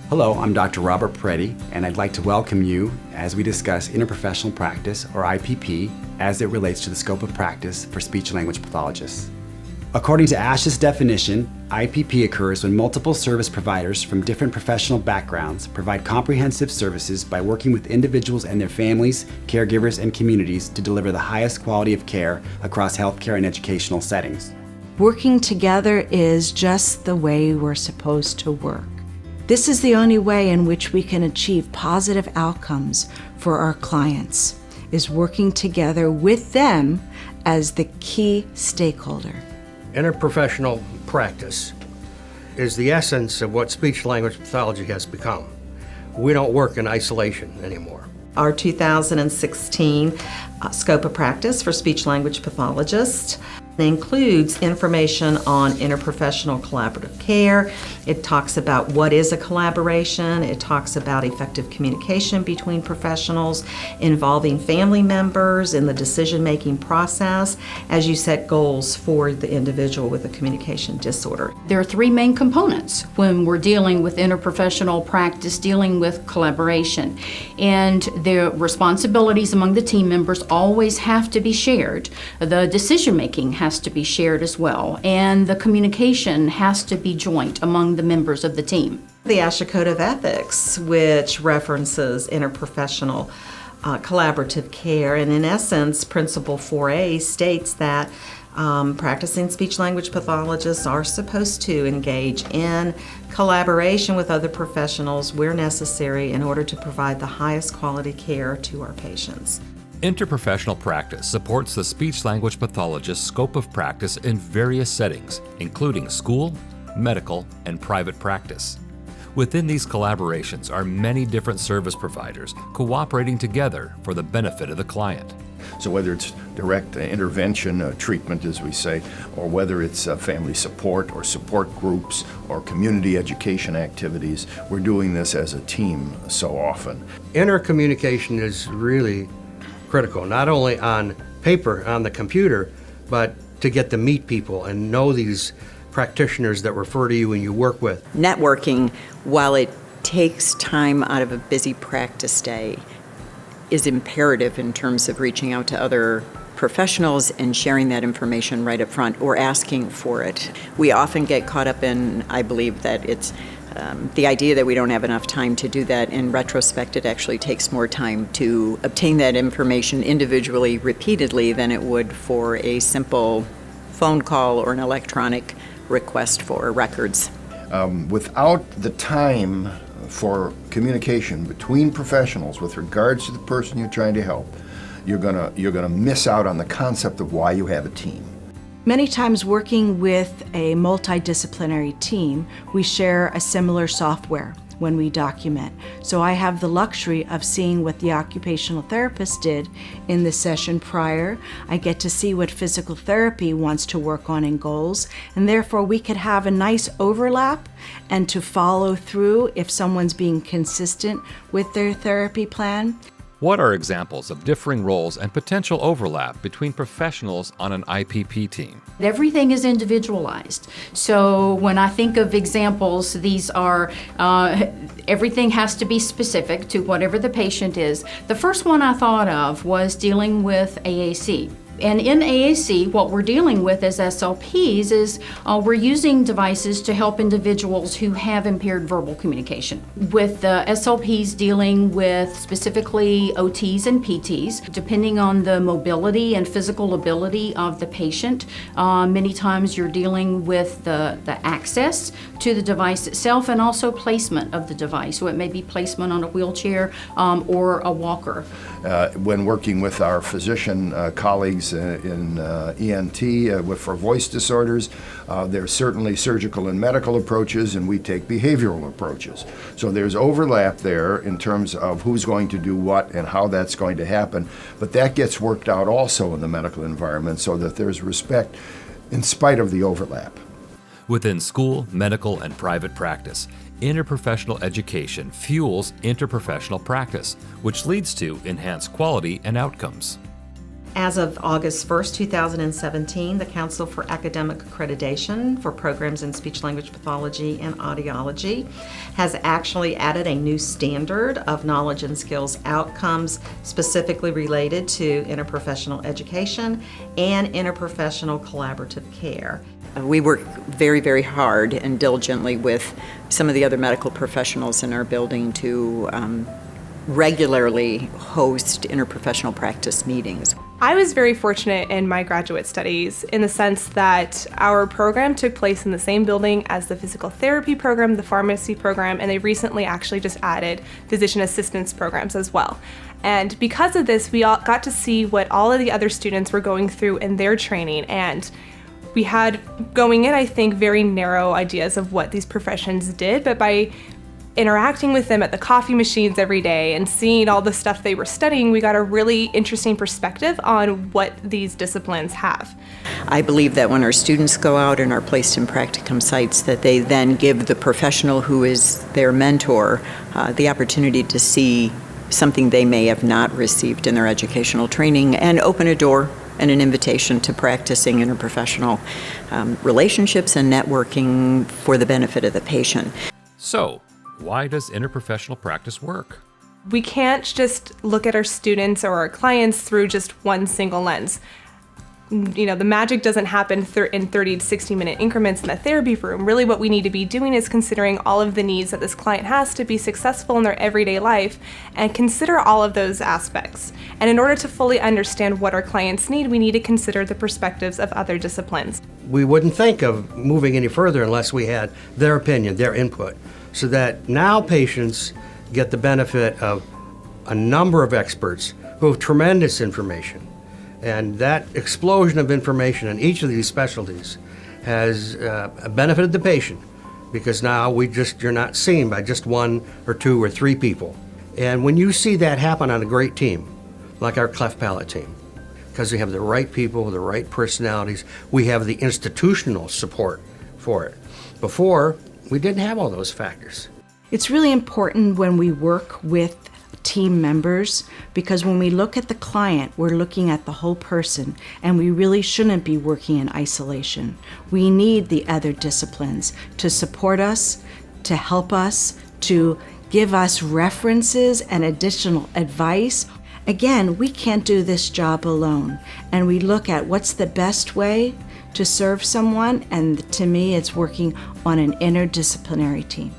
Hello, I'm Dr. Robert Peretti, and I'd like to welcome you as we discuss interprofessional practice, or IPP, as it relates to the scope of practice for speech language pathologists. According to ASH's definition, IPP occurs when multiple service providers from different professional backgrounds provide comprehensive services by working with individuals and their families, caregivers, and communities to deliver the highest quality of care across healthcare and educational settings. Working together is just the way we're supposed to work. This is the only way in which we can achieve positive outcomes for our clients, is working together with them as the key stakeholder. Interprofessional practice is the essence of what speech language pathology has become. We don't work in isolation anymore. Our 2016 scope of practice for speech language pathologists includes information on interprofessional collaborative care. It talks about what is a collaboration. It talks about effective communication between professionals, involving family members in the decision-making process as you set goals for the individual with a communication disorder. There are three main components when we're dealing with interprofessional practice, dealing with collaboration. And the responsibilities among the team members always have to be shared. The decision-making has to be shared as well, and the communication has to be joint among the members of the team. The ASHA Code of Ethics, which references interprofessional collaborative care, and in essence, Principle 4A states that practicing speech language pathologists are supposed to engage in collaboration with other professionals where necessary in order to provide the highest quality care to our patients. Interprofessional practice supports the speech-language pathologist's scope of practice in various settings, including school, medical, and private practice. Within these collaborations are many different service providers cooperating together for the benefit of the client. So whether it's direct intervention treatment, as we say, or whether it's family support or support groups or community education activities, we're doing this as a team so often. Intercommunication is really critical, not only on paper, on the computer, but to get to meet people and know these practitioners that refer to you and you work with. Networking, while it takes time out of a busy practice day, is imperative in terms of reaching out to other professionals and sharing that information right up front or asking for it. We often get caught up in, I believe, that it's the idea that we don't have enough time to do that. In retrospect, it actually takes more time to obtain that information individually, repeatedly, than it would for a simple phone call or an electronic request for records. Without the time for communication between professionals with regards to the person you're trying to help, you're gonna miss out on the concept of why you have a team. Many times working with a multidisciplinary team, we share a similar software when we document. So I have the luxury of seeing what the occupational therapist did in the session prior. I get to see what physical therapy wants to work on in goals, and therefore we could have a nice overlap and to follow through if someone's being consistent with their therapy plan. What are examples of differing roles and potential overlap between professionals on an IPP team? Everything is individualized. So when I think of examples, these are, everything has to be specific to whatever the patient is. The first one I thought of was dealing with AAC. And in AAC, what we're dealing with as SLPs is we're using devices to help individuals who have impaired verbal communication. With the SLPs dealing with specifically OTs and PTs, depending on the mobility and physical ability of the patient, many times you're dealing with the access to the device itself and also placement of the device. So it may be placement on a wheelchair or a walker. When working with our physician colleagues in ENT for voice disorders, there's certainly surgical and medical approaches, and we take behavioral approaches. So there's overlap there in terms of who's going to do what and how that's going to happen, but that gets worked out also in the medical environment so that there's respect in spite of the overlap. Within school, medical, and private practice, interprofessional education fuels interprofessional practice, which leads to enhanced quality and outcomes. As of August 1st, 2017, the Council for Academic Accreditation for Programs in Speech Language Pathology and Audiology has actually added a new standard of knowledge and skills outcomes specifically related to interprofessional education and interprofessional collaborative care. We work very, very hard and diligently with some of the other medical professionals in our building to regularly host interprofessional practice meetings. I was very fortunate in my graduate studies in the sense that our program took place in the same building as the physical therapy program, the pharmacy program, and they recently actually just added physician assistance programs as well. And because of this, we all got to see what all of the other students were going through in their training, and we had, going in, I think, very narrow ideas of what these professions did, but by interacting with them at the coffee machines every day and seeing all the stuff they were studying, we got a really interesting perspective on what these disciplines have. I believe that when our students go out and are placed in practicum sites, that they then give the professional who is their mentor the opportunity to see something they may have not received in their educational training and open a door and an invitation to practicing interprofessional relationships and networking for the benefit of the patient. So, why does interprofessional practice work? We can't just look at our students or our clients through just one single lens. You know, the magic doesn't happen in 30 to 60-minute increments in the therapy room. Really what we need to be doing is considering all of the needs that this client has to be successful in their everyday life and consider all of those aspects. And in order to fully understand what our clients need, we need to consider the perspectives of other disciplines. We wouldn't think of moving any further unless we had their opinion, their input, so that now patients get the benefit of a number of experts who have tremendous information. And that explosion of information in each of these specialties has benefited the patient, because now you're not seen by just one or two or three people. And when you see that happen on a great team, like our cleft palate team, because we have the right people, the right personalities, we have the institutional support for it. Before, we didn't have all those factors. It's really important when we work with team members, because when we look at the client, we're looking at the whole person, and we really shouldn't be working in isolation. We need the other disciplines to support us, to help us, to give us references and additional advice. Again, we can't do this job alone, and we look at what's the best way to serve someone, and to me, it's working on an interdisciplinary team.